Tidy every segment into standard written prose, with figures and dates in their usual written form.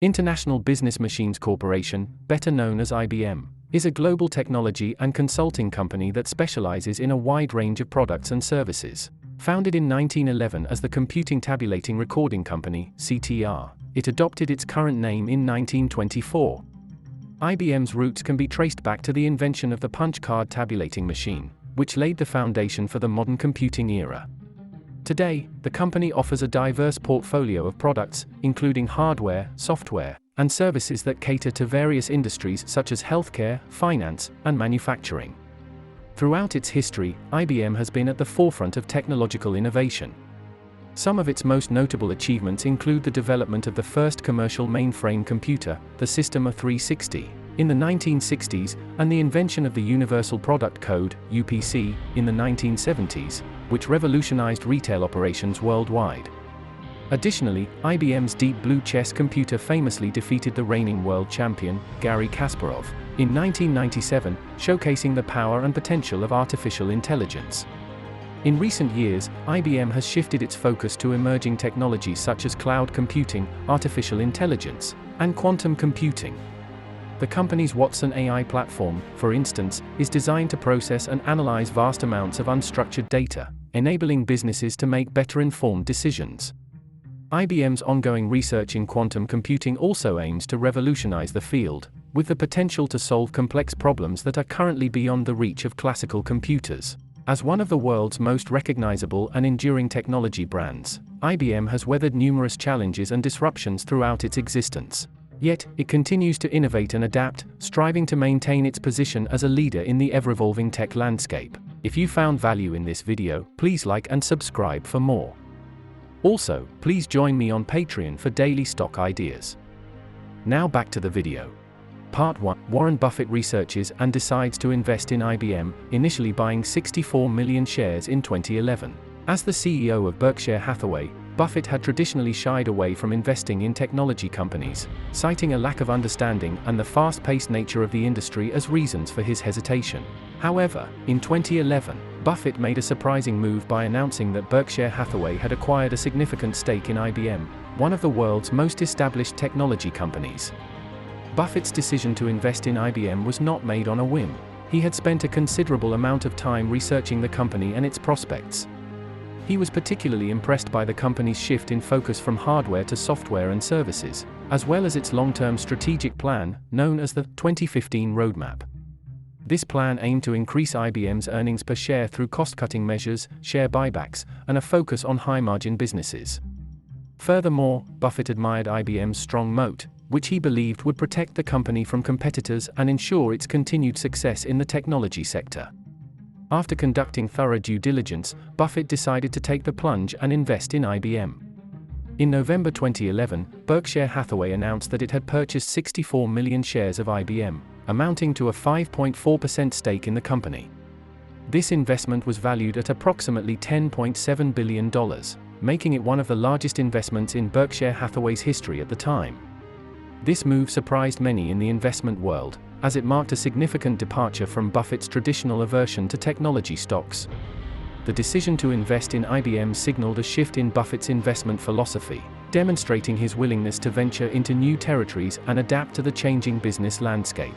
International Business Machines Corporation, better known as IBM, is a global technology and consulting company that specializes in a wide range of products and services. Founded in 1911 as the Computing Tabulating Recording Company, CTR, it adopted its current name in 1924. IBM's roots can be traced back to the invention of the punch card tabulating machine, which laid the foundation for the modern computing era. Today, the company offers a diverse portfolio of products, including hardware, software, and services that cater to various industries such as healthcare, finance, and manufacturing. Throughout its history, IBM has been at the forefront of technological innovation. Some of its most notable achievements include the development of the first commercial mainframe computer, the System 360, in the 1960s, and the invention of the Universal Product Code, UPC, in the 1970s, which revolutionized retail operations worldwide. Additionally, IBM's Deep Blue chess computer famously defeated the reigning world champion, Garry Kasparov, in 1997, showcasing the power and potential of artificial intelligence. In recent years, IBM has shifted its focus to emerging technologies such as cloud computing, artificial intelligence, and quantum computing. The company's Watson AI platform, for instance, is designed to process and analyze vast amounts of unstructured data, enabling businesses to make better-informed decisions. IBM's ongoing research in quantum computing also aims to revolutionize the field, with the potential to solve complex problems that are currently beyond the reach of classical computers. As one of the world's most recognizable and enduring technology brands, IBM has weathered numerous challenges and disruptions throughout its existence. Yet, it continues to innovate and adapt, striving to maintain its position as a leader in the ever-evolving tech landscape. If you found value in this video, please like and subscribe for more. Also, please join me on Patreon for daily stock ideas. Now back to the video. Part 1. Warren Buffett researches and decides to invest in IBM, initially buying 64 million shares in 2011. As the CEO of Berkshire Hathaway, Buffett had traditionally shied away from investing in technology companies, citing a lack of understanding and the fast-paced nature of the industry as reasons for his hesitation. However, in 2011, Buffett made a surprising move by announcing that Berkshire Hathaway had acquired a significant stake in IBM, one of the world's most established technology companies. Buffett's decision to invest in IBM was not made on a whim. He had spent a considerable amount of time researching the company and its prospects. He was particularly impressed by the company's shift in focus from hardware to software and services, as well as its long-term strategic plan, known as the 2015 Roadmap. This plan aimed to increase IBM's earnings per share through cost-cutting measures, share buybacks, and a focus on high-margin businesses. Furthermore, Buffett admired IBM's strong moat, which he believed would protect the company from competitors and ensure its continued success in the technology sector. After conducting thorough due diligence, Buffett decided to take the plunge and invest in IBM. In November 2011, Berkshire Hathaway announced that it had purchased 64 million shares of IBM, amounting to a 5.4% stake in the company. This investment was valued at approximately $10.7 billion, making it one of the largest investments in Berkshire Hathaway's history at the time. This move surprised many in the investment world, as it marked a significant departure from Buffett's traditional aversion to technology stocks. The decision to invest in IBM signaled a shift in Buffett's investment philosophy, demonstrating his willingness to venture into new territories and adapt to the changing business landscape.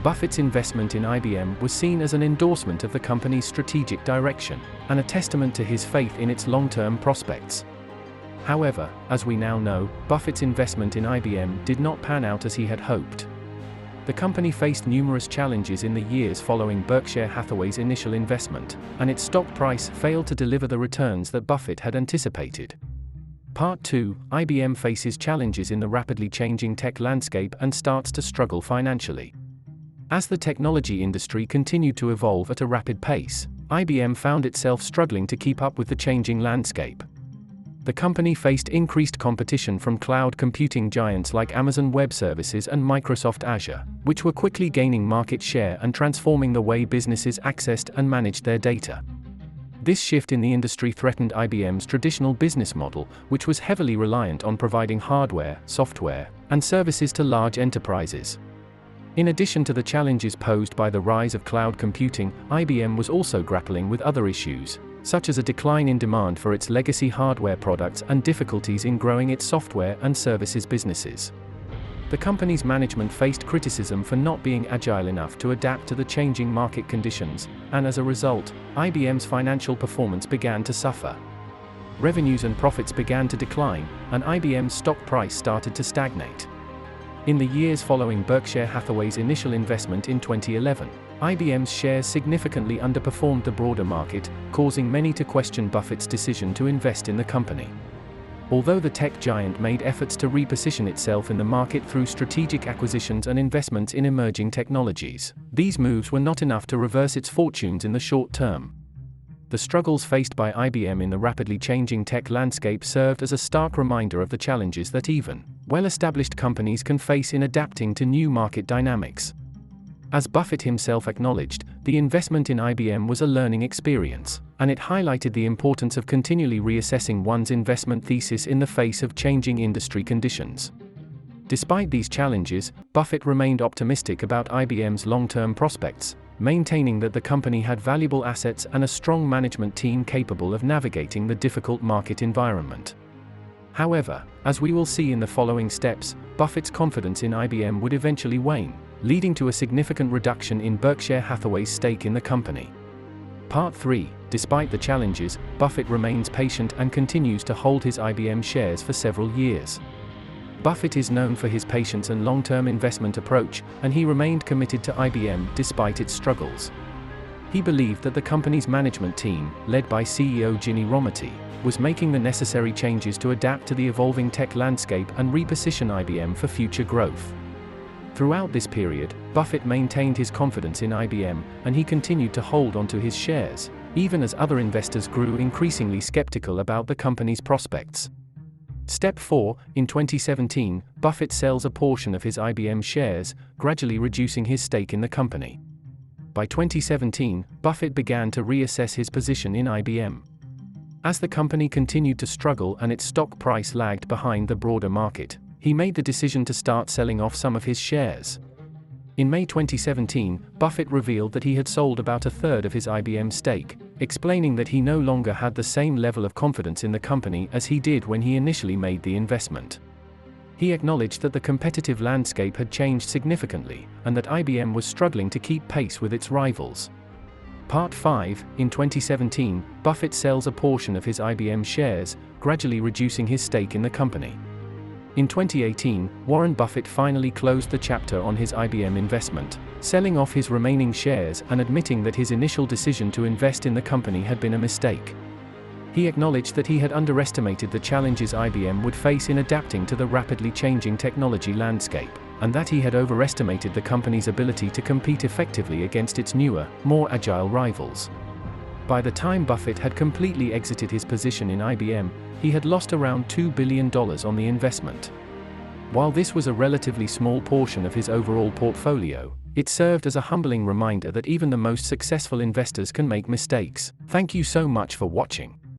Buffett's investment in IBM was seen as an endorsement of the company's strategic direction, and a testament to his faith in its long-term prospects. However, as we now know, Buffett's investment in IBM did not pan out as he had hoped. The company faced numerous challenges in the years following Berkshire Hathaway's initial investment, and its stock price failed to deliver the returns that Buffett had anticipated. Part 2. IBM faces challenges in the rapidly changing tech landscape and starts to struggle financially. As the technology industry continued to evolve at a rapid pace, IBM found itself struggling to keep up with the changing landscape. The company faced increased competition from cloud computing giants like Amazon Web Services and Microsoft Azure, which were quickly gaining market share and transforming the way businesses accessed and managed their data. This shift in the industry threatened IBM's traditional business model, which was heavily reliant on providing hardware, software, and services to large enterprises. In addition to the challenges posed by the rise of cloud computing, IBM was also grappling with other issues. such as a decline in demand for its legacy hardware products and difficulties in growing its software and services businesses. The company's management faced criticism for not being agile enough to adapt to the changing market conditions, and as a result, IBM's financial performance began to suffer. Revenues and profits began to decline, and IBM's stock price started to stagnate. In the years following Berkshire Hathaway's initial investment in 2011, IBM's shares significantly underperformed the broader market, causing many to question Buffett's decision to invest in the company. Although the tech giant made efforts to reposition itself in the market through strategic acquisitions and investments in emerging technologies, these moves were not enough to reverse its fortunes in the short term. The struggles faced by IBM in the rapidly changing tech landscape served as a stark reminder of the challenges that even well-established companies can face in adapting to new market dynamics. As Buffett himself acknowledged, the investment in IBM was a learning experience, and it highlighted the importance of continually reassessing one's investment thesis in the face of changing industry conditions. Despite these challenges, Buffett remained optimistic about IBM's long-term prospects, maintaining that the company had valuable assets and a strong management team capable of navigating the difficult market environment. However, as we will see in the following steps, Buffett's confidence in IBM would eventually wane, leading to a significant reduction in Berkshire Hathaway's stake in the company. Part 3. Despite the challenges, Buffett remains patient and continues to hold his IBM shares for several years. Buffett is known for his patience and long-term investment approach, and he remained committed to IBM despite its struggles. He believed that the company's management team, led by CEO Ginni Rometty, was making the necessary changes to adapt to the evolving tech landscape and reposition IBM for future growth. Throughout this period, Buffett maintained his confidence in IBM, and he continued to hold onto his shares, even as other investors grew increasingly skeptical about the company's prospects. Step 4. In 2017, Buffett sells a portion of his IBM shares, gradually reducing his stake in the company. By 2017, Buffett began to reassess his position in IBM. As the company continued to struggle and its stock price lagged behind the broader market, he made the decision to start selling off some of his shares. In May 2017, Buffett revealed that he had sold about a third of his IBM stake, explaining that he no longer had the same level of confidence in the company as he did when he initially made the investment. He acknowledged that the competitive landscape had changed significantly, and that IBM was struggling to keep pace with its rivals. Part 5. In 2017, Buffett sells a portion of his IBM shares, gradually reducing his stake in the company. In 2018, Warren Buffett finally closed the chapter on his IBM investment, selling off his remaining shares and admitting that his initial decision to invest in the company had been a mistake. He acknowledged that he had underestimated the challenges IBM would face in adapting to the rapidly changing technology landscape, and that he had overestimated the company's ability to compete effectively against its newer, more agile rivals. By the time Buffett had completely exited his position in IBM, he had lost around $2 billion on the investment. While this was a relatively small portion of his overall portfolio, it served as a humbling reminder that even the most successful investors can make mistakes. Thank you so much for watching.